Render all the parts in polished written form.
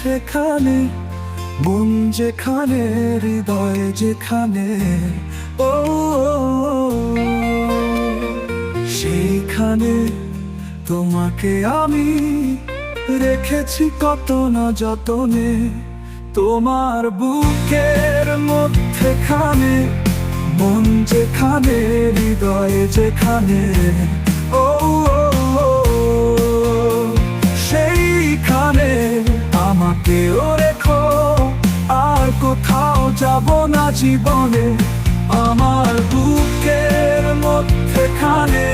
মধ্যেখানে, মন যেখানে, হৃদয় যেখানে, ও সেইখানে তোমাকে আমি রেখেছি কত না যতনে। তোমার বুকের মধ্যেখানে, মন যেখানে, হৃদয় যেখানে, ও সেইখানে আমাকেও রেখো, আর কোথাও যাব না জীবনে। আমার বুকের মধ্যেখানে,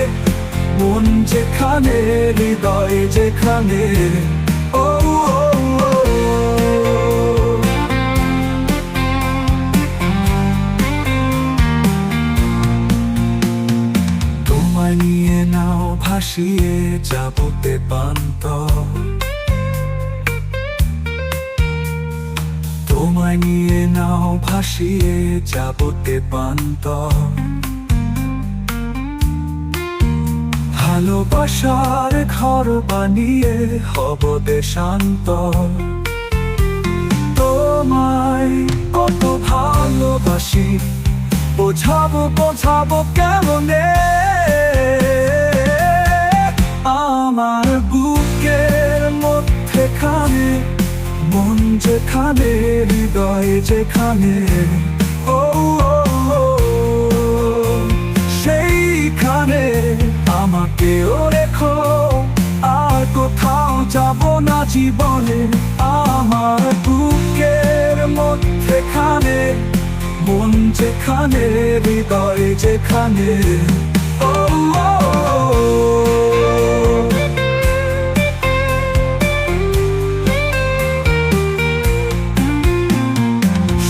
মন যেখানে, হৃদয় যেখানে, ও তোমায় নিয়ে নাও ভাসিয়ে যাব তেপান্তর, তোমায় নিয়ে নাও ভাসিয়ে যাব তেপান্তর। ভালোবাসার ঘর বানিয়ে হব দেশান্তর। তোমায় কত ভালোবাসি, বোঝাবো কেমনে। আমার বুকের মধ্যেখানে, মন যেখানে, হৃদয় যেখানে, ও সেইখানে আমাকেও রেখো, আর কোথাও যাব না জীবনে। আমার বুকের মধ্যেখানে, মন যেখানে, হৃদয় যেখানে, ও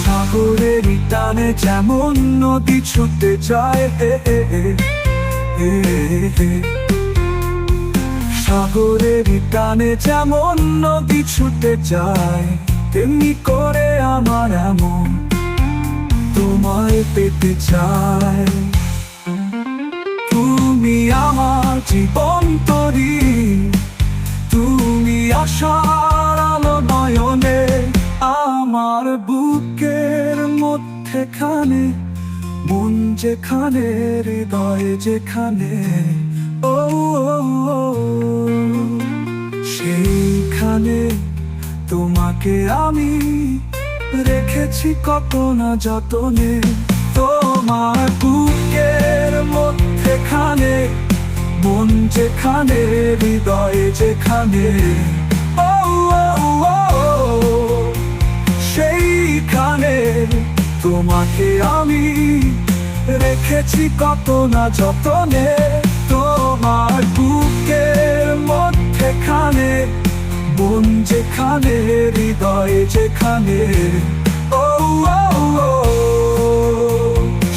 সাগরের টানে যেমন নদী ছুটে যায়, সাগরের টানে যেমন নদী ছুটে যায়, তেমনি করে আমার এমন তোমায় পেতে চাই। তুমি আমার জীবন তরি, তুমি আশার আলো নয়নে। আমার বুকের মধ্যেখানে, মন যেখানে, হৃদয় যেখানে, ও সেইখানে তোমাকে আমি রেখেছি কত না যতনে। তোমার বুকের মধ্যেখানে, মন যেখানে, হৃদয় যেখানে, ও সেইখানে তোমাকে আমি রেখেছি কত না যতনে। তোমার বুকের মধ্যেখানে, মন যেখানে, হৃদয় যেখানে, ও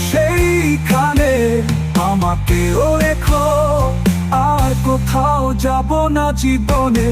সেইখানে আমাকেও রেখো, আর কোথাও যাব না জীবনে।